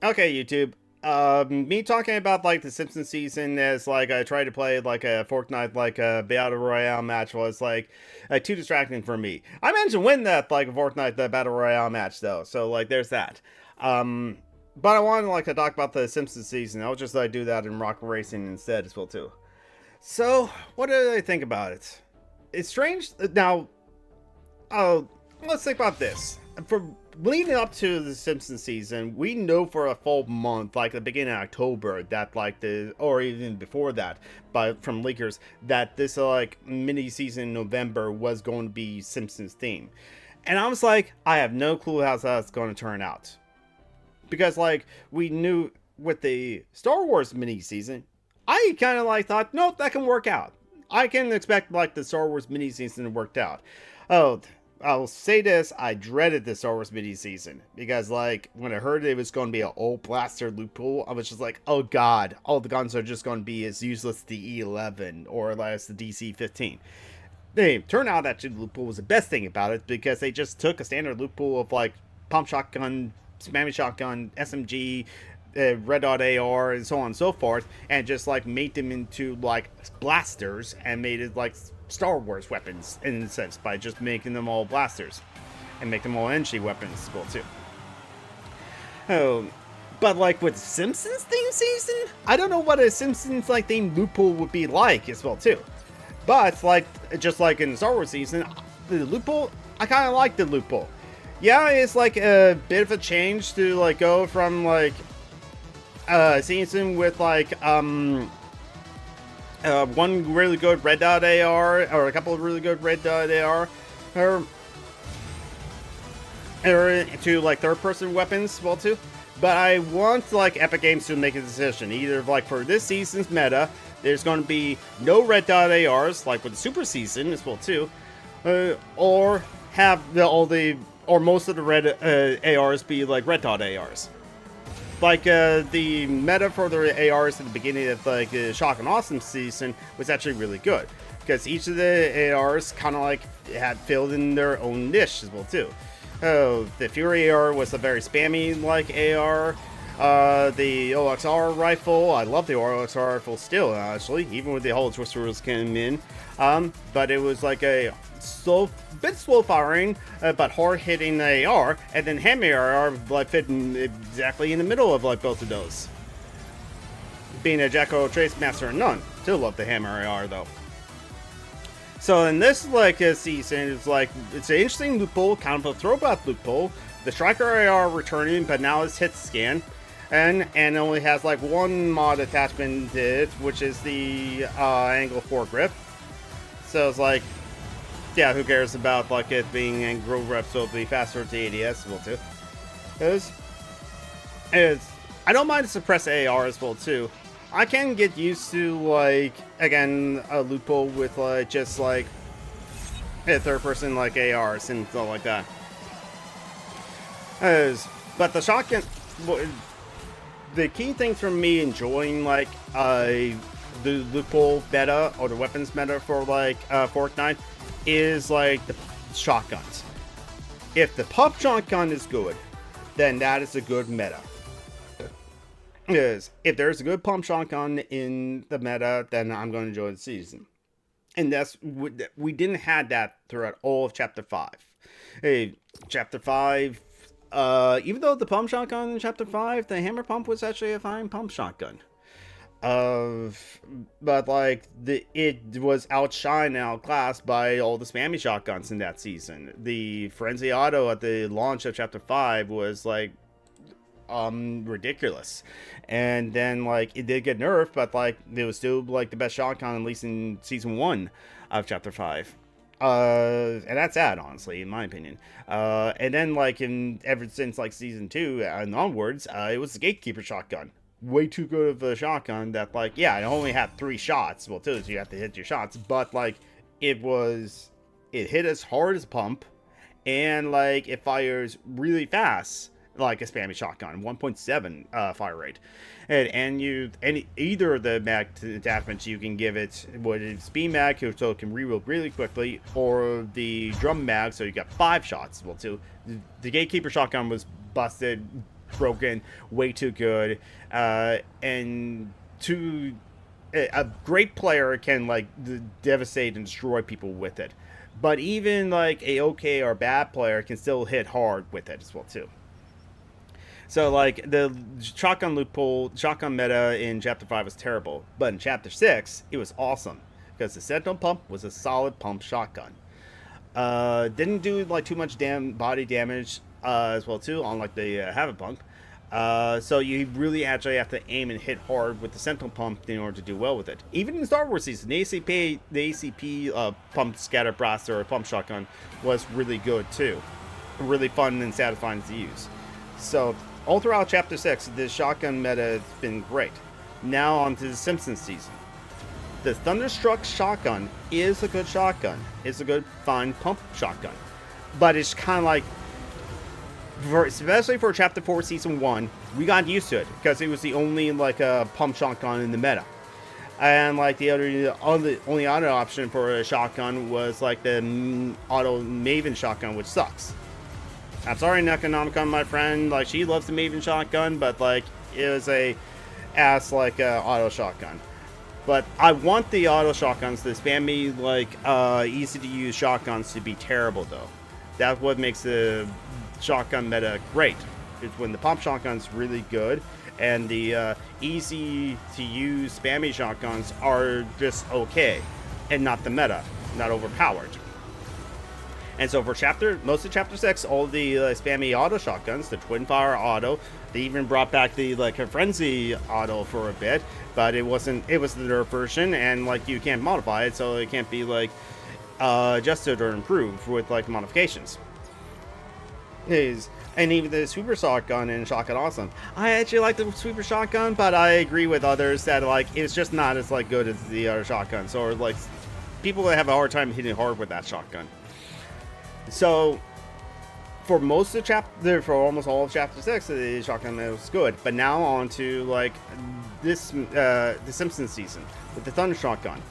Okay, YouTube. Me talking about like the Simpsons season as like I tried to play like a Fortnite like a battle royale match was like too distracting for me. I managed to win that like Fortnite the battle royale match though, so like there's that. Um, but I wanted like to talk about the Simpsons season. I'll just like do that in Rock Racing instead as well too. So what did I think about it? It's strange now. Oh, let's think about this. For leading up to the Simpsons season, we know for a full month, like the beginning of October, that like or even before that, but from leakers, that this like mini season in November was going to be Simpsons theme. And I was like, I have no clue how that's going to turn out. Because like we knew with the Star Wars mini season, I kind of like thought, nope, that can work out. I can expect like the Star Wars mini season to work out. Oh, I'll say this, I dreaded the Star Wars mini season because like when I heard it was going to be an old blaster loophole, I was just like, oh god, all the guns are just going to be as useless as the E11 or as the DC-15. They turned out that loophole was the best thing about it because they just took a standard loophole of like pump shotgun, spammy shotgun, SMG, red dot AR, and so on and so forth, and just like made them into like blasters and made it like Star Wars weapons in a sense by just making them all blasters and make them all energy weapons as well too. Oh, but like with Simpsons theme season, I don't know what a Simpsons like theme loophole would be like as well too. But like just like in the Star Wars season, the loophole, I kind of like the loophole. Yeah, it's like a bit of a change to like go from like season with like one really good red dot AR or a couple of really good red dot AR or to like third person weapons as well too. But I want like Epic Games to make a decision either like for this season's meta there's going to be no red dot ARs like with the super season as well too, or have or most of the red ARs be like red dot ARs. Like the meta for the ARs at the beginning of like the Shock and Awesome season was actually really good because each of the ARs kind of like had filled in their own niche as well too. The Fury AR was a very spammy like AR. The OXR rifle, I love the OXR rifle still actually, even with the whole twist rules came in. But it was like a bit slow firing, but hard hitting AR, and then Hammer AR like fit exactly in the middle of like both of those. Being a Jacko Trace Master and None, still love the Hammer AR though. So in this like season, it's like it's an interesting loophole, kind of a throwback loophole. The Striker AR returning, but now it's hit scan. And only has like one mod attachment to it, which is the angle foregrip. So it's like, yeah, who cares about like it being angle grip, so it'll be faster to ADS as well too. I don't mind suppress AR as well too. I can get used to like again a loophole with like just like a third person like ARs and stuff like that. But the shotgun. The key thing for me enjoying like the loophole meta or the weapons meta for like Fortnite is like the shotguns. If the pump shotgun is good, then that is a good meta. If there's a good pump shotgun in the meta, then I'm going to enjoy the season. And that's we didn't have that throughout all of Chapter 5. Hey, Chapter 5. Even though the pump shotgun in Chapter 5, the hammer pump was actually a fine pump shotgun. But like it was outshined and outclassed by all the spammy shotguns in that season. The Frenzy Auto at the launch of Chapter 5 was like ridiculous. And then like it did get nerfed, but like it was still like the best shotgun at least in season 1 of Chapter 5. And that's sad, honestly, in my opinion. And then, like, ever since, like, Season 2 and onwards, it was the Gatekeeper shotgun. Way too good of a shotgun that, like, yeah, it only had 3 shots. Well, 2, so you have to hit your shots. But, like, it hit as hard as a pump. And, like, it fires really fast, like a spammy shotgun. 1.7 fire rate. And either of the mag attachments you can give it, whether it's speed mag, so it can reload really quickly, or the drum mag, so you got 5 shots. Well, too, the Gatekeeper shotgun was busted broken, way too good, and a great player can like devastate and destroy people with it. But even like a okay or bad player can still hit hard with it as well too. So like the shotgun loophole, shotgun meta in chapter 5 was terrible, but in chapter 6 it was awesome because the sentinel pump was a solid pump shotgun. Didn't do like too much body damage as well too, unlike the Havoc pump. So you really actually have to aim and hit hard with the sentinel pump in order to do well with it. Even in Star Wars season, the ACP pump scatter blaster or pump shotgun was really good too, really fun and satisfying to use. So all throughout chapter 6, the shotgun meta has been great. Now on to the Simpsons season. The Thunderstruck shotgun is a good shotgun. It's a good, fine pump shotgun. But it's kind of like, especially for chapter 4 season 1, we got used to it because it was the only like pump shotgun in the meta. And like the only other option for a shotgun was like the auto Maven shotgun, which sucks. I'm sorry, Necronomicon, my friend. Like, she loves the Maven shotgun, but like it was a ass like auto shotgun. But I want the auto shotguns, the spammy like easy to use shotguns, to be terrible though. That's what makes the shotgun meta great. It's when the pump shotgun's really good, and the easy to use spammy shotguns are just okay, and not the meta, not overpowered. And so for most of chapter 6, all the spammy auto shotguns, the twin fire auto, they even brought back the like a frenzy auto for a bit, but it was the nerf version, and like you can't modify it, so it can't be like adjusted or improved with like modifications. And even the sweeper shotgun in Shotgun Awesome. I actually like the sweeper shotgun, but I agree with others that like it's just not as like good as the other shotguns, or like people that have a hard time hitting hard with that shotgun. So for most of for almost all of chapter 6, the shotgun was good. But now on to like this the Simpsons season with the Thunder shotgun.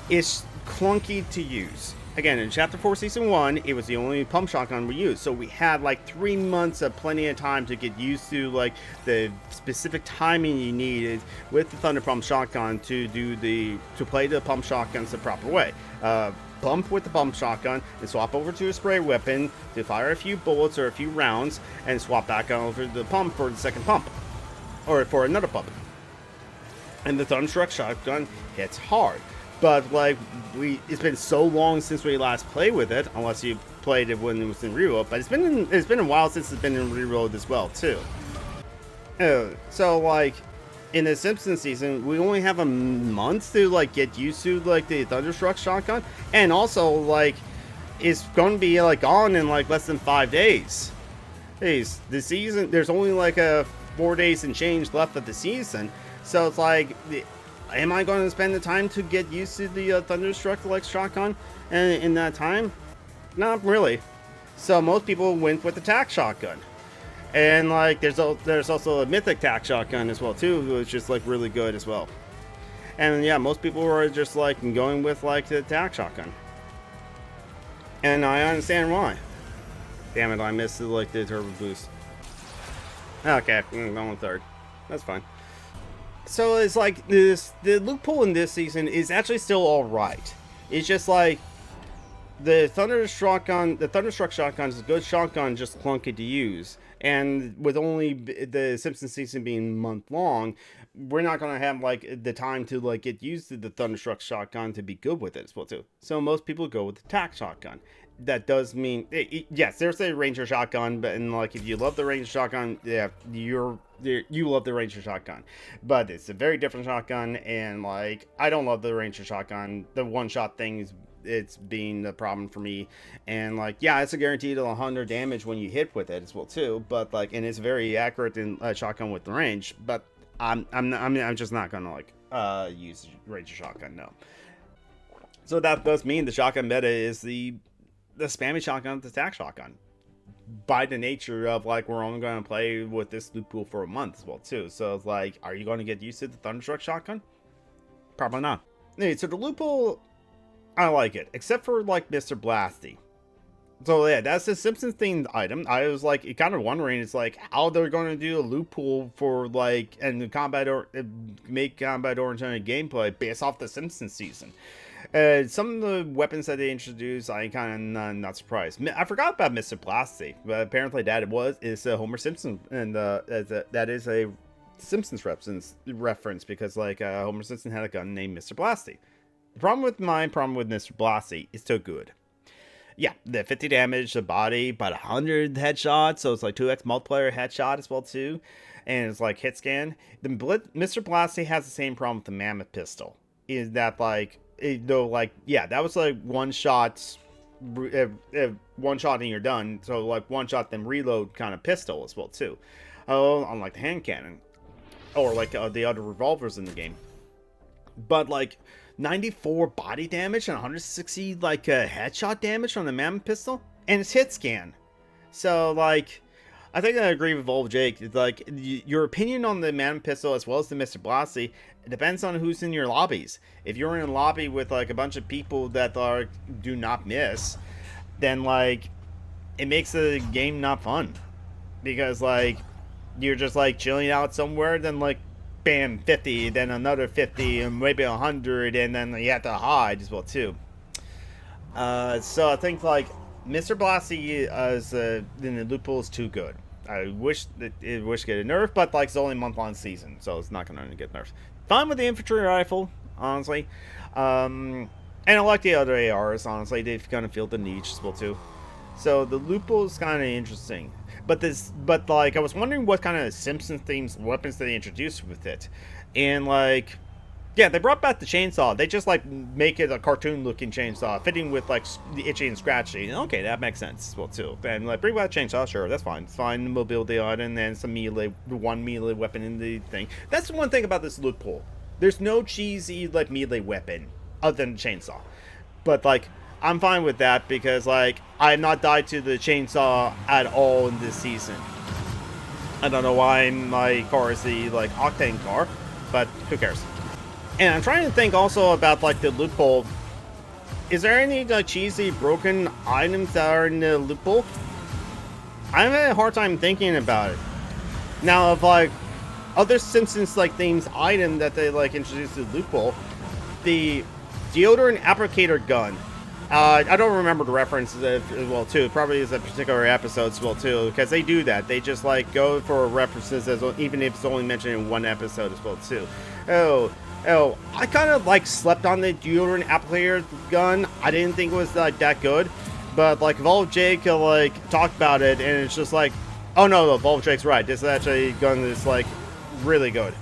It's clunky to use. Again, in chapter 4 season 1, it was the only pump shotgun we used, so we had like 3 months of plenty of time to get used to like the specific timing you needed with the Thunder pump shotgun to play the pump shotguns the proper way. Pump with the pump shotgun and swap over to a spray weapon to fire a few bullets or a few rounds, and swap back over to the pump for the second pump or for another pump. And the Thunderstruck shotgun hits hard. But like it's been so long since we last played with it, unless you played it when it was in reload. But it's been a while since it's been in reload as well too. So like in the Simpsons season, we only have a month to like get used to like the Thunderstruck shotgun, and also like it's going to be like gone in like less than 5 days. The season, there's only like 4 days and change left of the season, so it's like. Am I going to spend the time to get used to the Thunderstruck like shotgun in that time? Not really. So most people went with the tac shotgun, and like there's also a mythic tac shotgun as well too, who is just like really good as well. And yeah, most people were just like going with like the tac shotgun, and I understand why. Damn it, I missed like the turbo boost. Okay, I'm going third. That's fine. So it's like the loophole in this season is actually still all right. It's just like the Thunderstruck shotgun is a good shotgun, just clunky to use. And with only the Simpsons season being a month long, we're not gonna have like the time to like get used to the Thunderstruck shotgun to be good with it as well too. So most people go with the tac shotgun. That does mean yes, there's a Ranger shotgun, but and like if you love the Ranger shotgun, yeah, you love the Ranger shotgun. But it's a very different shotgun, and like I don't love the Ranger shotgun. The one-shot thing is it's being the problem for me, and like yeah, it's a guaranteed 100 damage when you hit with it as well too. But like, and it's very accurate in shotgun with the range. But I'm just not gonna like use Ranger shotgun, no. So that does mean the shotgun meta is the spammy shotgun, the tac shotgun, by the nature of like we're only going to play with this loophole for a month as well too. So it's like, are you going to get used to the Thunderstruck shotgun? Probably not. Anyway, so the loophole, I like it, except for like Mr. Blasty. So yeah, that's the Simpsons themed item. I was like kind of wondering, it's like how they're going to do a loophole for like and the combat or make combat oriented gameplay based off the Simpsons season. Some of the weapons that they introduced, I kind of not surprised. I forgot about Mr. Blasty, but apparently that is a Homer Simpson, and that is a Simpsons reference because like Homer Simpson had a gun named Mr. Blasty. The problem with Mr. Blasty is so good. Yeah, the 50 damage, the body, about 100 headshots, so it's like 2x multiplier headshot as well too, and it's like hit scan. Mr. Blasty has the same problem with the Mammoth pistol. Is that like that was like one shot and you're done. So like one shot then reload kind of pistol as well too. Oh, unlike the hand cannon or like the other revolvers in the game. But like 94 body damage and 160 like headshot damage on the Mammoth pistol, and it's hit scan. So like, I think I agree with Volv Jake. It's like your opinion on the Mammoth pistol as well as the Mr. Blasty, it depends on who's in your lobbies. If you're in a lobby with like a bunch of people that do not miss, then like it makes the game not fun because like you're just like chilling out somewhere, then like bam, 50, then another 50, and maybe 100, and then you have to hide as well too. So I think like Mr. Blasty as in the loophole is too good. I wish it get a nerf, but like it's only a month-long season, so it's not going to get nerfed. Fine with the infantry rifle, honestly, and I like the other ARs. Honestly, they kind of feel the niche as well too. So the loophole is kind of interesting. But like I was wondering what kind of Simpsons themed weapons they introduced with it, and like, yeah, they brought back the chainsaw. They just like make it a cartoon looking chainsaw, fitting with like the itchy and scratchy. Okay, that makes sense as well too. And like bring back chainsaw, sure, that's fine. It's fine, mobility item, and some one melee weapon in the thing. That's the one thing about this loophole. There's no cheesy like melee weapon other than chainsaw, but like, I'm fine with that because, like, I have not died to the chainsaw at all in this season. I don't know why my car is the, like, octane car, but who cares? And I'm trying to think also about, like, the loophole. Is there any, like, cheesy broken items that are in the loophole? I'm having a hard time thinking about it. Now, of, like, other Simpsons, like, themes item that they, like, introduced to the loophole, the deodorant applicator gun. I don't remember the reference as well too. It probably is a particular episode as well too, because they do that. They just like go for references as well, even if it's only mentioned in one episode as well too. Oh, I kind of like slept on the deodorant applicator gun. I didn't think it was like that good, but like Volv Jake like talked about it, and it's just like, oh no, Volv Jake's right. This is actually a gun that's like really good.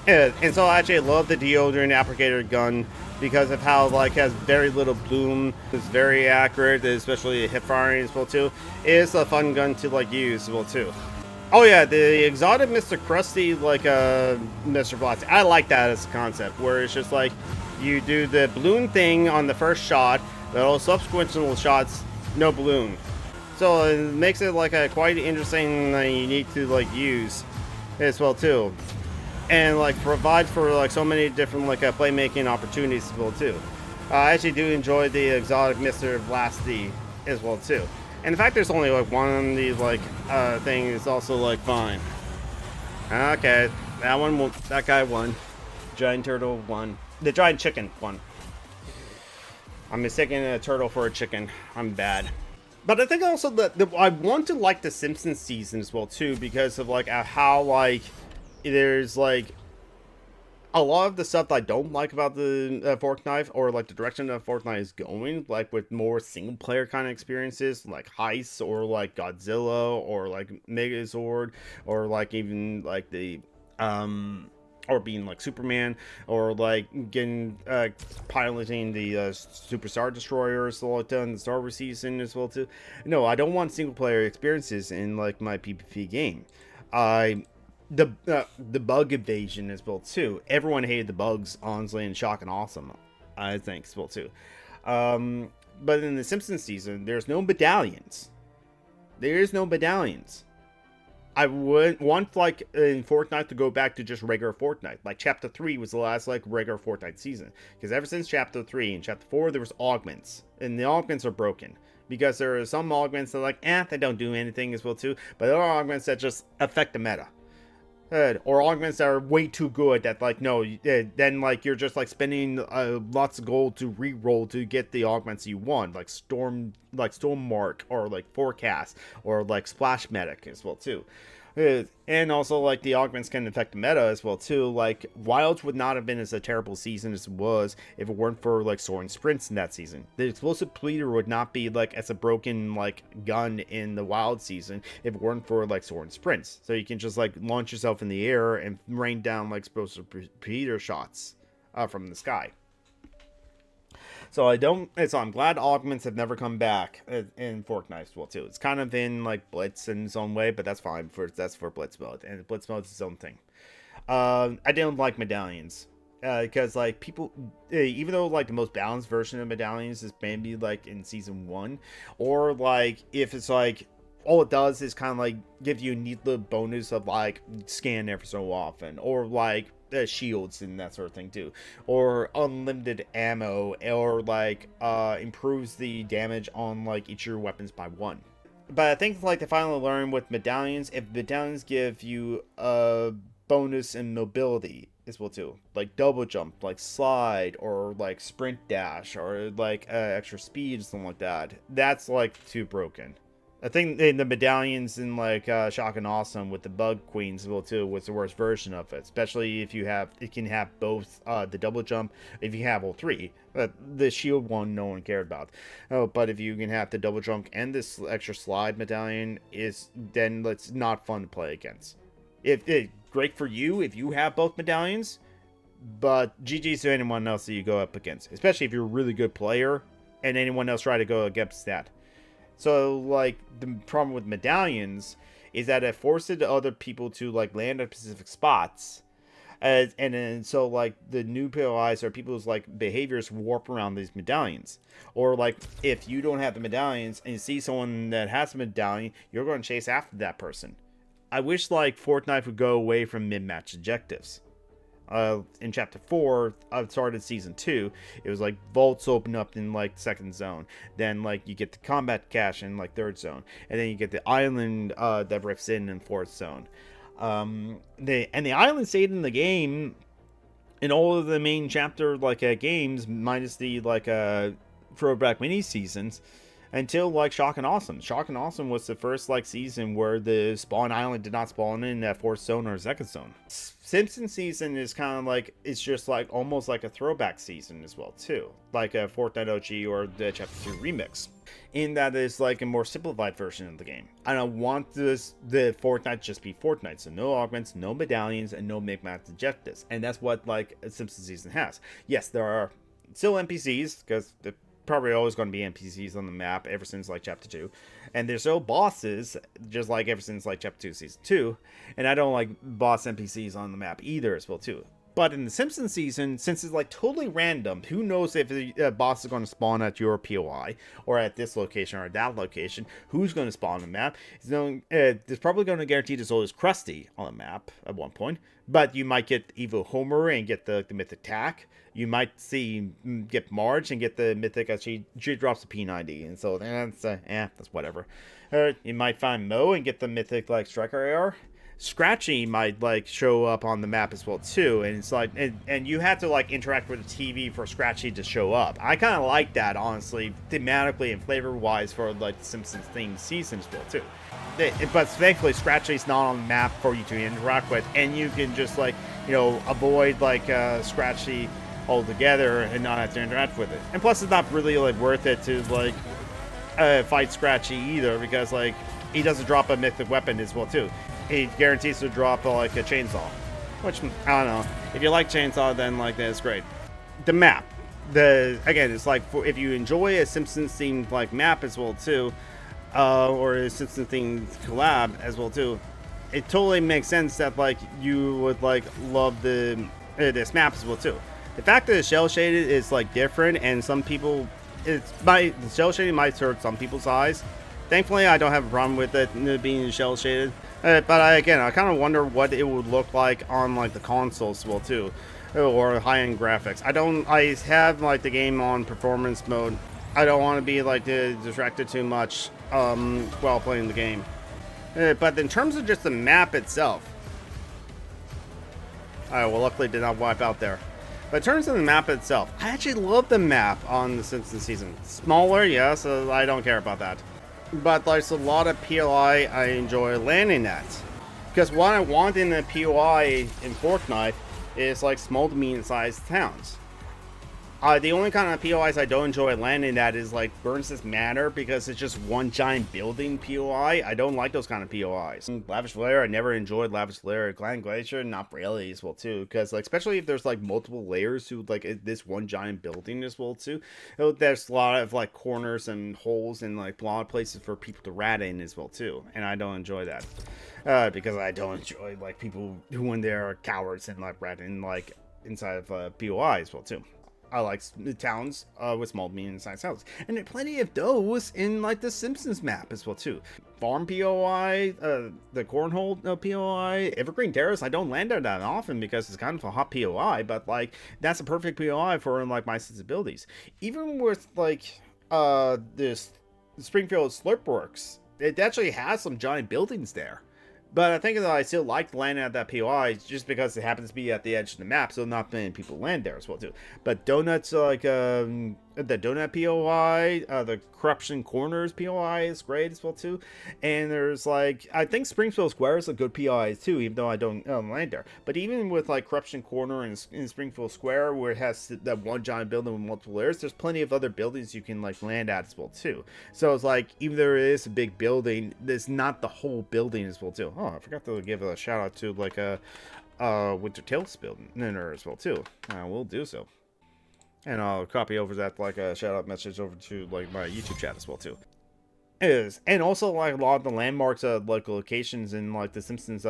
And so I actually love the deodorant applicator gun because of how like has very little bloom. It's very accurate, especially hip firing as well too. It's a fun gun to like use as well too. Oh yeah, the exotic Mr. Krusty like Mr. Blasty. I like that as a concept where it's just like you do the balloon thing on the first shot, but all subsequent shots no balloon. So it makes it like a quite interesting unique to like use as well too. And like provides for like so many different like playmaking opportunities as well too. I actually do enjoy the exotic Mr. Blasty as well too. And in fact, there's only like one of these like thing is also like fine. Okay, that guy won. Giant turtle won. The giant chicken won. I'm mistaking a turtle for a chicken. I'm bad. But I think also that I want to like the Simpsons season as well too because of like how like there's like a lot of the stuff that I don't like about the Fork Knife, or like the direction that Fork Knife is going, like with more single player kind of experiences, like Heist, or like Godzilla, or like Megazord, or like even like the or being like Superman, or like getting piloting the Super Star Destroyers like done the Star Wars season as well too. No, I don't want single player experiences in like my PvP game. The bug evasion as well too. Everyone hated the bugs, honestly, and Shock and Awesome, I think, as well too. But in the Simpsons season, there's no medallions. There is no medallions. I would want like in Fortnite to go back to just regular Fortnite. Like Chapter 3 was the last like regular Fortnite season, because ever since Chapter 3 and Chapter 4 there was augments, and the augments are broken. because there are some augments that like, they don't do anything as well too, but there are augments that just affect the meta. Or augments that are way too good that like, no, then like you're just like spending lots of gold to re-roll to get the augments you want, like Storm Mark, or like Forecast, or like Splash Medic as well too. And also, like, the augments can affect the meta as well too. Like, Wilds would not have been as a terrible season as it was if it weren't for like soaring sprints in that season. The explosive pleader would not be like as a broken like gun in the Wild season if it weren't for like soaring sprints. So you can just like launch yourself in the air and rain down like explosive pleader shots from the sky. So I'm glad augments have never come back in Fortnite as well too. It's kind of in like Blitz in its own way, but that's fine that's for Blitz mode, and Blitz mode is its own thing. I didn't like medallions because like people, even though like the most balanced version of medallions is maybe like in season 1, or like if it's like all it does is kind of like give you a neat little bonus of like scan every so often, or like shields and that sort of thing too, or unlimited ammo, or like improves the damage on like each of your weapons by 1. But I think like they finally learned with medallions, if medallions give you a bonus in mobility as well too, like double jump, like slide, or like sprint dash, or like extra speed, something like that, that's like too broken. I think in the medallions in like Shock and Awesome with the Bug Queens as well too was the worst version of it, especially if it can have both the double jump, if you have all 3. The shield one no one cared about. But if you can have the double jump and this extra slide medallion, then it's not fun to play against. Great for you if you have both medallions, but GG's to anyone else that you go up against, especially if you're a really good player and anyone else try to go against that. So, like, the problem with medallions is that it forces other people to, like, land at specific spots. And then, so, like, the new POIs or people's, like, behaviors warp around these medallions. Or, like, if you don't have the medallions and you see someone that has a medallion, you're going to chase after that person. I wish, like, Fortnite would go away from mid-match objectives. In chapter 4 of started season 2, it was like vaults open up in like second zone, then like you get the combat cache in like third zone, and then you get the island that rips in fourth zone. The island stayed in the game in all of the main chapter like games, minus the like throwback mini seasons, until like Shock and Awesome. Shock and Awesome was the first like season where the spawn island did not spawn in that fourth zone or second zone. Simpson season is kind of like, it's just like almost like a throwback season as well too, like a Fortnite OG or the chapter 2 remix, in that it's like a more simplified version of the game. I don't want the Fortnite just be Fortnite, so no augments, no medallions, and no mid-match objectives, and that's what like a Simpson season has. Yes, there are still NPCs, because the probably always going to be NPCs on the map ever since like chapter 2, and there's no bosses, just like ever since like chapter 2 season 2, and I don't like boss NPCs on the map either as well too. But in the Simpsons season, since it's like totally random, who knows if the boss is going to spawn at your POI or at this location or at that location, who's going to spawn on the map. There's probably going to guarantee there's always Krusty on the map at one point, but you might get Evil Homer and get the mythic Tack. You might get Marge and get the mythic as she drops a P90, and so that's whatever. You might find Mo and get the mythic like Striker AR. Scratchy might like show up on the map as well too, and it's like and you have to like interact with the TV for Scratchy to show up. I kind of like that, honestly, thematically and flavor wise, for like the Simpsons themed season as well too. But thankfully Scratchy's not on the map for you to interact with, and you can just like, you know, avoid like Scratchy altogether and not have to interact with it. And plus it's not really like worth it to like fight Scratchy either, because like he doesn't drop a mythic weapon as well too. He guarantees to drop like a chainsaw, which I don't know. If you like chainsaw, then like that's great. The map, again, it's like if you enjoy a Simpsons themed like map as well too, or a Simpsons themed collab as well too, it totally makes sense that like you would like love this map as well too. The fact that it's shell shaded is like different, and some people, the shell shading might hurt some people's eyes. Thankfully, I don't have a problem with it being shell shaded. But I kind of wonder what it would look like on like the consoles as well too, or high-end graphics. I have like the game on performance mode. I don't want to be like distracted too much while playing the game. But in terms of just the map itself, alright, well, luckily did not wipe out there. But in terms of the map itself, I actually love the map on the Simpsons season. Smaller, yes, I don't care about that. But there's a lot of POI I enjoy landing at. Because what I want in a POI in Fortnite is like small to medium-sized towns. The only kind of POIs I don't enjoy landing at is like Burns' Manor, because it's just one giant building POI. I don't like those kind of POIs. Lavish Lair, I never enjoyed Lavish Lair. Grand Glacier, not really as well too, because like especially if there's like multiple layers to like this one giant building as well too. There's a lot of like corners and holes and like a lot of places for people to rat in as well too, and I don't enjoy that because I don't enjoy like people who when they're cowards and like rat in like inside of POI as well too. I like towns with small, medium-sized houses. And there are plenty of those in, like, the Simpsons map as well, too. Farm POI, the Cornhole POI, Evergreen Terrace, I don't land there that often because it's kind of a hot POI, but, like, that's a perfect POI for, like, my sensibilities. Even with, like, this Springfield Slurpworks, it actually has some giant buildings there. But I think that I still like landing at that POI just because it happens to be at the edge of the map, so not many people land there as well too. But Donuts, like the Donut POI, the Corruption Corners POI is great as well too. And there's like, I think Springfield Square is a good POI too, even though I don't land there. But even with like Corruption Corner and in Springfield Square, where it has that one giant building with multiple layers, there's plenty of other buildings you can like land at as well too. So it's like, even though it is a big building, it's not the whole building as well too. Oh, I forgot to give a shout out to like a Winter Tales building as well too. We'll do so. And I'll copy over that like a shout out message over to like my YouTube chat as well too. And also like a lot of the landmarks like locations in like the Simpsons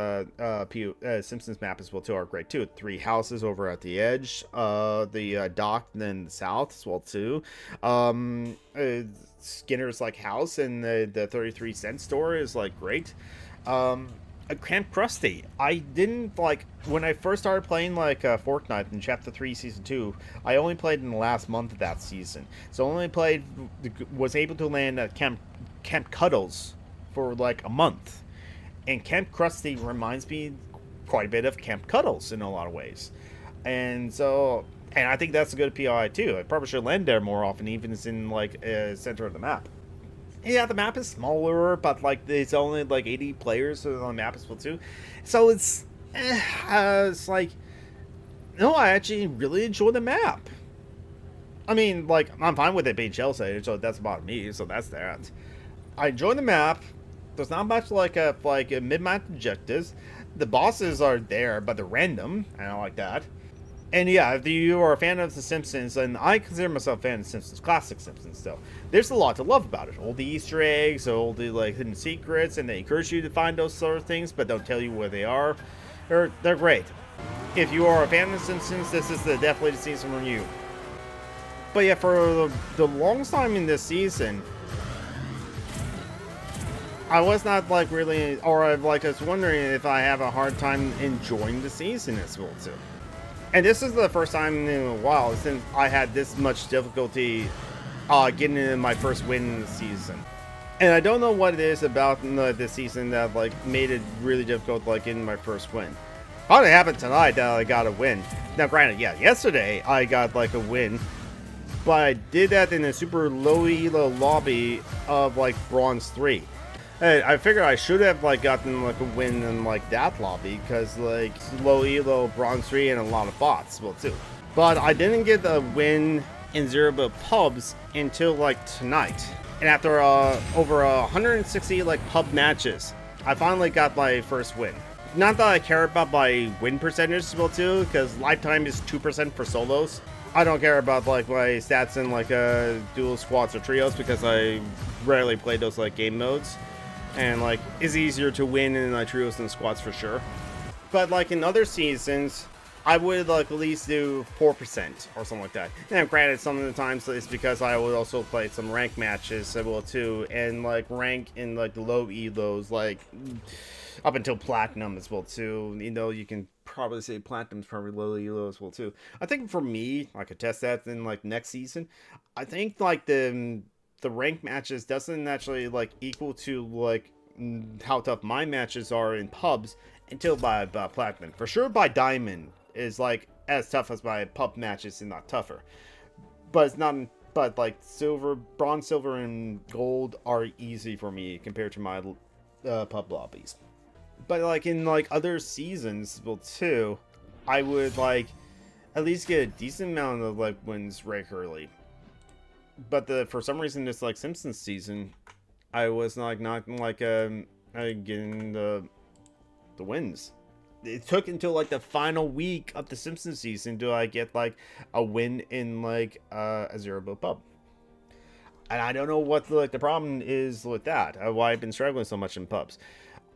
Simpsons map as well too are great too. 3 houses over at the edge, the dock in the south as well too. Skinner's like house and the 33-cent store is like great. Camp Krusty. I didn't like when I first started playing like Fortnite in Chapter 3 Season 2. I only played in the last month of that season, so I only was able to land at Camp Cuddles for like a month, and Camp Krusty reminds me quite a bit of Camp Cuddles in a lot of ways, and I think that's a good PI too. I probably should land there more often, even if it's in like center of the map. Yeah, the map is smaller, but like it's only like 80 players on the map as well too. So it's like, no, I actually really enjoy the map. I mean, like, I'm fine with it being shell-shaded, so that's about me. So that's that. I enjoy the map. There's not much like a mid-map objectives. The bosses are there, but they're random, and I like that. And yeah, if you are a fan of The Simpsons, and I consider myself a fan of The Simpsons, classic Simpsons still, there's a lot to love about it. All the Easter eggs, all the like hidden secrets, and they encourage you to find those sort of things, but don't tell you where they are. They're great. If you are a fan of The Simpsons, this is definitely the season for you. But yeah, for the longest time in this season, I was not like really, or I was wondering if I have a hard time enjoying the season as well too. And this is the first time in a while since I had this much difficulty getting in my first win in the season. And I don't know what it is about this season that like made it really difficult like getting my first win. Probably happened tonight that I got a win. Now granted, yeah, yesterday I got like a win, but I did that in a super low elo lobby of like Bronze 3. I figured I should have like gotten like a win in like that lobby because like low elo Bronze 3 and a lot of bots well too. But I didn't get a win in Zero Build pubs until like tonight. And after over 160 like pub matches, I finally got my first win. Not that I care about my win percentage as well too, because lifetime is 2% for solos. I don't care about like my stats in like dual squads or trios because I rarely play those like game modes. And like it's easier to win in trios than squads for sure. But like in other seasons, I would like at least do 4% or something like that. Now granted, some of the times it's because I would also play some rank matches as well too, and like rank in like the low elos like up until platinum as well too. You know, you can probably say Platinum's probably really low as well too. I think for me, I could test that in like next season. I think like the rank matches doesn't actually like equal to like how tough my matches are in pubs until by Platinum. For sure, by Diamond is like as tough as my pub matches and not tougher. But it's not. But like silver, bronze, silver, and gold are easy for me compared to my pub lobbies. But like in like other seasons, well too, I would like at least get a decent amount of like wins regularly. But for some reason this like Simpsons season, I was not getting the wins. It took until like the final week of the Simpsons season to I get like a win in like a 0-build pub. And I don't know what the problem is with that. Why I've been struggling so much in pubs.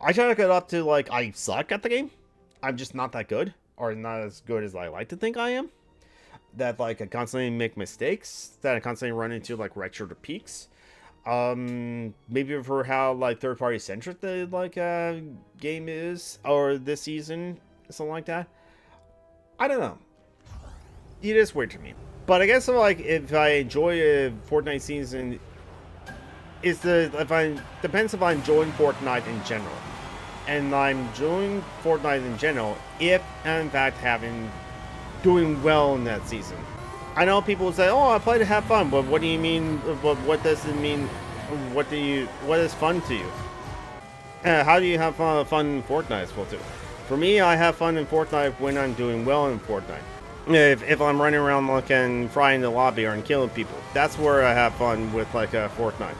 I try to get up to like I suck at the game. I'm just not that good, or not as good as I like to think I am. That like I constantly make mistakes. That I constantly run into like registered peaks. Maybe for how like third-party centric the like game is, or this season, something like that. I don't know. It is weird to me. But I guess like if I enjoy a Fortnite season, depends if I'm enjoying Fortnite in general, and I'm enjoying Fortnite in general if I'm in fact doing well in that season. I know people say, "Oh, I play to have fun," but what do you mean? What does it mean? What is fun to you? How do you have fun in Fortnite as well too? For me, I have fun in Fortnite when I'm doing well in Fortnite. If I'm running around looking, frying the lobby or killing people, that's where I have fun with like Fortnite.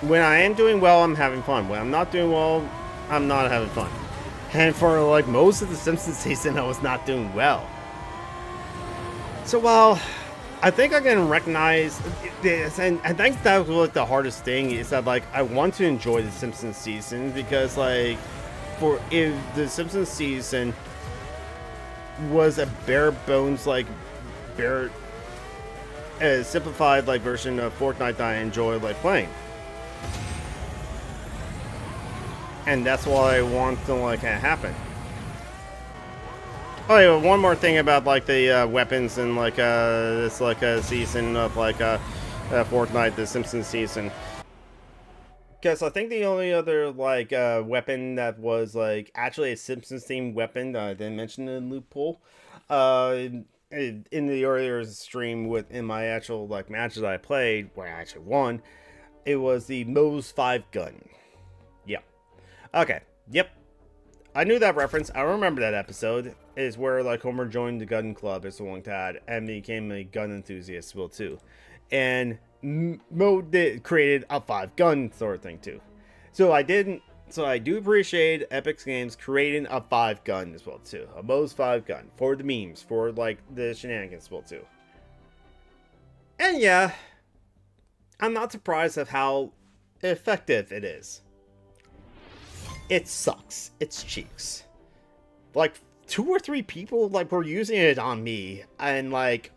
When I am doing well, I'm having fun. When I'm not doing well, I'm not having fun. And for like most of the Simpsons season, I was not doing well. So while I think I can recognize this, and I think that was like the hardest thing is that like I want to enjoy the Simpsons season because like if the Simpsons season was a bare bones like simplified like version of Fortnite that I enjoy like playing, and that's what I want to like happen. Oh yeah, one more thing about like the weapons and like this like season of like Fortnite, the Simpsons season. Because I think the only other like weapon that was like actually a Simpsons themed weapon that I didn't mention in the loophole, in the earlier stream in my actual like matches I played where I actually won, it was the Moe's 5 gun. Yeah. Okay. Yep. I knew that reference. I remember that episode. Is where like Homer joined the gun club or something like that and became a gun enthusiast as well too. And Mo created a 5 gun sort of thing too. So I do appreciate Epic Games creating a 5 gun as well too. A Moe's 5 gun for the memes, for like the shenanigans as well too. And yeah, I'm not surprised of how effective it is. It sucks. It's cheeks. Like 2 or 3 people like were using it on me, and like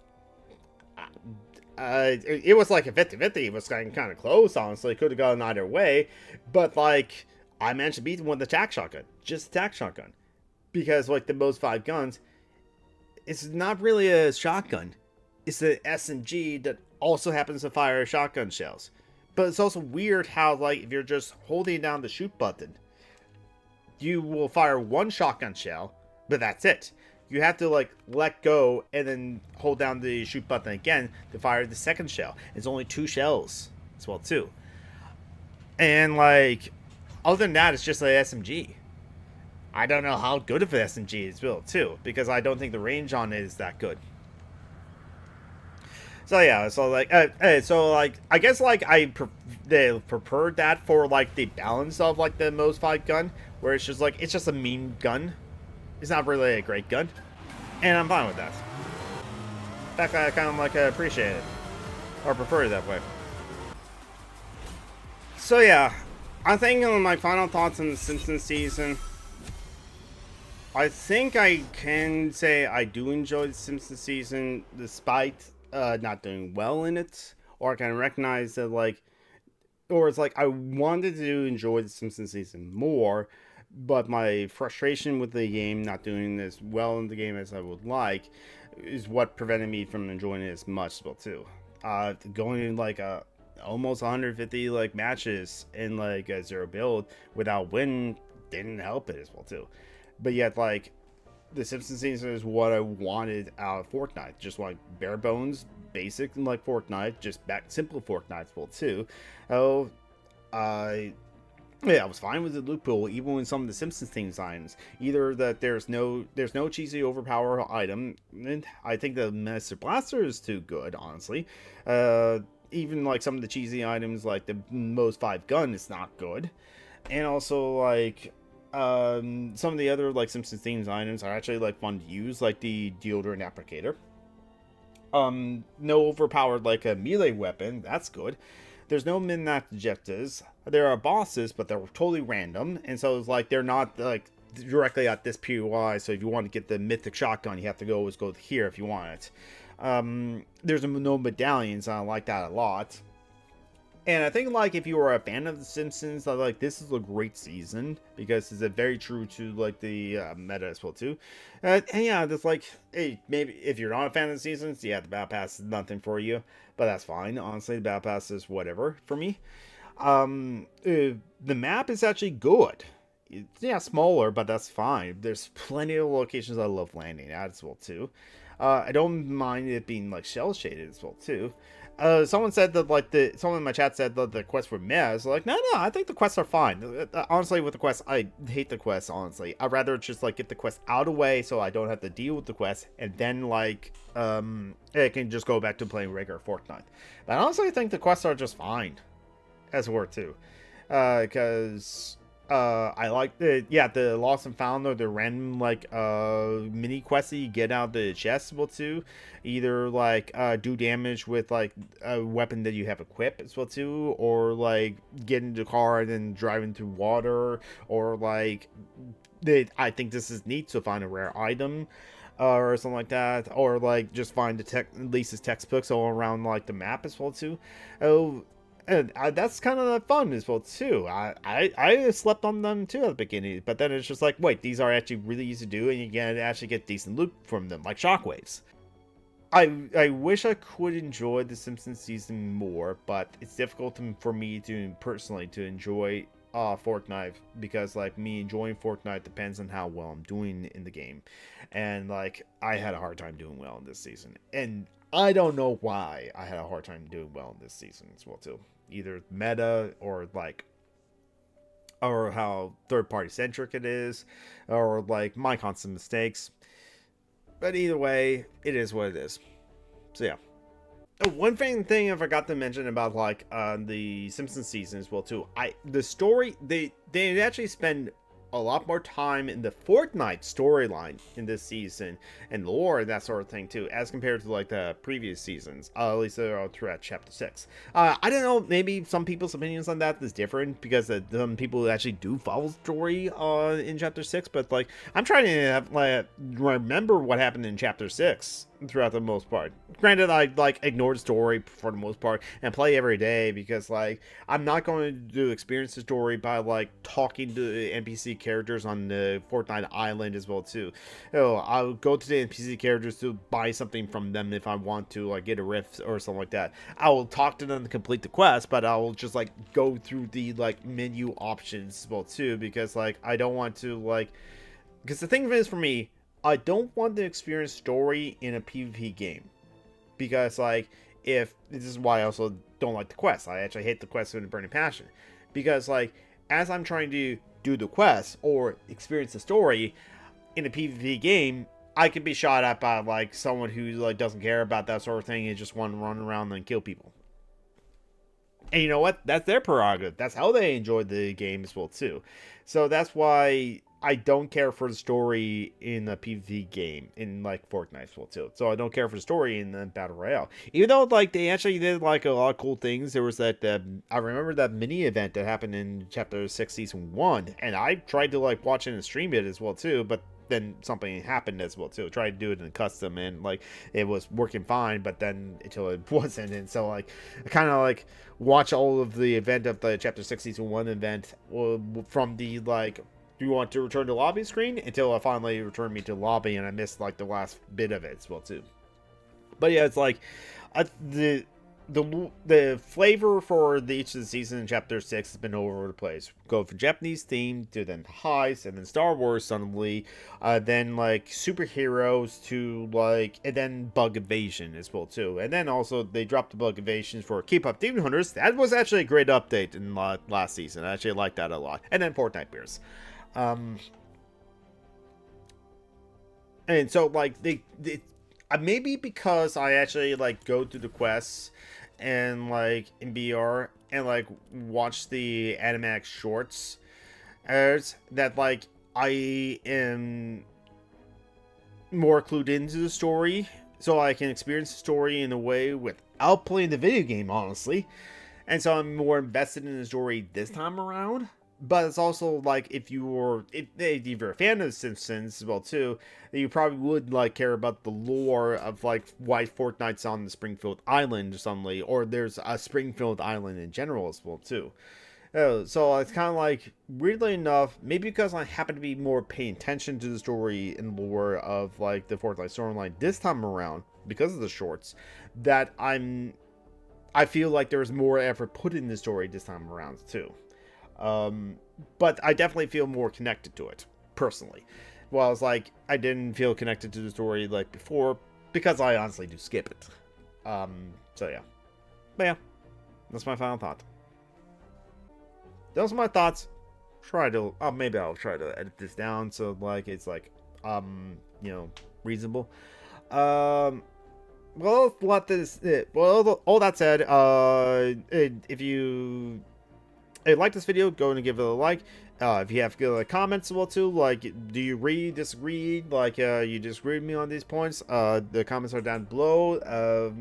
it was like a 50-50. It was kind of close, honestly. Could have gone either way, but like I managed to beat them with the attack shotgun, just attack shotgun, because like the Moe's 5 guns, it's not really a shotgun. It's an SMG that also happens to fire shotgun shells. But it's also weird how like if you're just holding down the shoot button, you will fire 1 shotgun shell. But that's it. You have to like let go and then hold down the shoot button again to fire the second shell. It's only 2 shells as well too. And like other than that, it's just an SMG. I don't know how good of an SMG it's built too, because I don't think the range on it is that good. So yeah, so like I guess like they preferred that for like the balance of like the Moe's 5 gun, where it's just a meme gun. It's not really a great gun, and I'm fine with that. In fact, I kind of like appreciate it, or prefer it that way. So yeah, I think my final thoughts on the Simpsons season. I think I can say I do enjoy the Simpsons season, despite not doing well in it, or I can recognize that like, or it's like I wanted to enjoy the Simpsons season more. but my frustration with the game not doing as well in the game as I would like is what prevented me from enjoying it as much as well too. Going in like almost 150 like matches in like a zero build without win didn't help it as well too. But yet like the Simpsons season is what I wanted out of Fortnite, just like bare bones, basic like Fortnite, just back simple Fortnite as well too. Oh, I yeah, I was fine with the loot pool, even with some of the Simpsons theme designs. Either that there's no cheesy overpower item, and I think the Master Blaster is too good, honestly. Even like some of the cheesy items, like the most 5 gun, is not good. And also like some of the other like Simpsons themes items are actually like fun to use, like the deodorant applicator. No overpowered like a melee weapon, that's good. There's no min-max objectives. There are bosses, but they're totally random, and so it's like they're not like directly at this POI. So if you want to get the mythic shotgun, you have to always go here if you want it. There's no medallions, and I like that a lot. And I think like if you are a fan of The Simpsons, like this is a great season because it's very true to like the meta as well too. And yeah, just like hey, maybe if you're not a fan of the seasons, yeah, the Battle Pass is nothing for you, but that's fine. Honestly, the Battle Pass is whatever for me. The map is actually good. It's, yeah, smaller, but that's fine. There's plenty of locations I love landing at as well too. I don't mind it being like shell shaded as well too. Someone said that like someone in my chat said that the quests were meh. I was like, no, I think the quests are fine. Honestly, with the quests, I hate the quests. Honestly, I'd rather just like get the quest out of the way so I don't have to deal with the quest, and then like I can just go back to playing regular Fortnite. But honestly, I think the quests are just fine, as it were too, because. I like the lost and found or the random like mini quests that you get out of the chest as well too. Either like do damage with like a weapon that you have equipped as well too, or like get into the car and then driving through water, or like I think this is neat to find a rare item. Or something like that, or like just find the Lisa's textbooks all around like the map as well too. Oh, and that's kind of fun as well too. I slept on them too at the beginning, but then it's just like, wait, these are actually really easy to do, and you can actually get decent loot from them, like shockwaves. I wish I could enjoy the Simpsons season more, but it's difficult for me to personally to enjoy Fortnite, because like me enjoying Fortnite depends on how well I'm doing in the game, and like I had a hard time doing well in this season, and I don't know why I had a hard time doing well in this season as well too. Either meta or like, or how third party centric it is, or like my constant mistakes. But either way, it is what it is. So yeah. Oh, one thing I forgot to mention about like the Simpsons season as well too. The story they actually spend a lot more time in the Fortnite storyline in this season and lore and that sort of thing too, as compared to like the previous seasons. At least they're throughout chapter 6. I don't know, maybe some people's opinions on that is different because some people actually do follow the story in chapter 6, but like I'm trying to like remember what happened in chapter 6 throughout the most part. Granted, I like ignore the story for the most part and play every day because like I'm not going to experience the story by like talking to NPC characters on the Fortnite island as well too. I'll go to the NPC characters to buy something from them if I want to, like get a rift or something like that. I will talk to them to complete the quest, but I'll just like go through the like menu options as well too, because like I don't want to like, because the thing is for me, I don't want to experience story in a PvP game, because like if this is why I also don't like the quest. I actually hate the quest with a burning passion, because like as I'm trying to do the quest or experience the story in a PvP game, I could be shot at by like someone who like doesn't care about that sort of thing and just want to run around and kill people. And you know what? That's their prerogative. That's how they enjoy the game as well too. So that's why I don't care for the story in a PvP game in like Fortnite as well too. So I don't care for the story in the Battle Royale. Even though like they actually did like a lot of cool things. There was that I remember that mini event that happened in chapter 6 season 1, and I tried to like watch it and stream it as well too, but then something happened as well too. I tried to do it in custom and like it was working fine, but then until it wasn't. And so like I kind of like watch all of the event of the chapter 6 season 1 event from the like do you want to return to lobby screen, until it finally returned me to lobby, and I missed like the last bit of it as well too. But yeah, it's like the flavor for each of the season in Chapter 6 has been all over the place. Go from Japanese theme to then heist, and then Star Wars suddenly, then like superheroes to like, and then bug evasion as well too. And then also they dropped the bug evasions for K-pop Demon Hunters. That was actually a great update in last season. I actually liked that a lot. And then Fortnite Bears. And so like they maybe because I actually like go through the quests and like in BR and like watch the animatic shorts, that like I am more clued into the story, so I can experience the story in a way without playing the video game, honestly. And so I'm more invested in the story this time around. But it's also like if you're a fan of Simpsons as well too, you probably would like care about the lore of like why Fortnite's on the Springfield Island or something, or there's a Springfield Island in general as well too. So it's kind of like, weirdly enough, maybe because I happen to be more paying attention to the story and lore of like the Fortnite storyline this time around because of the shorts, that I feel like there's more effort put in the story this time around too. But I definitely feel more connected to it, personally. While it's like, I didn't feel connected to the story like before, because I honestly do skip it. So yeah. But yeah, that's my final thought. Those are my thoughts. Maybe I'll try to edit this down so like it's like, reasonable. Well, all that said, if you like this video, go and give it a like. If you have comments as well too, like, do you disagree, like, you disagree with me on these points, the comments are down below,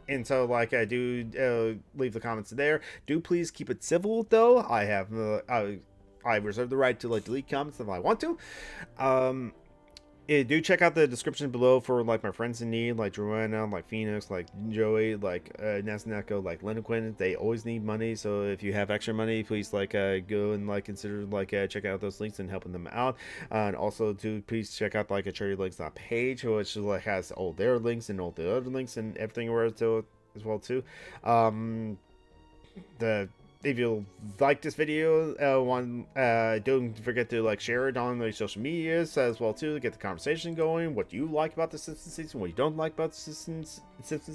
and so, like, I do leave the comments there. Do please keep it civil, though. I reserve the right to, like, delete comments if I want to. Do check out the description below for like my friends in need, like Johanna, like Phoenix, like Joey, like NaztheNeko, like Lynnaquin. They always need money, so if you have extra money, please like go and like consider like check out those links and helping them out. And also to please check out like a CharityLinks page, which like has all their links and all the other links and everything where to as well too. If you like this video, don't forget to like share it on like social medias as well too, to get the conversation going. What do you like about the Simpsons season? What you don't like about the Simpsons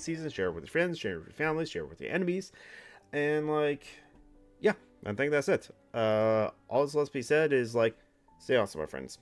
season? Share it with your friends, share it with your family, share it with your enemies, and like, yeah, I think that's it. All that's left to be said is like, stay awesome, my friends.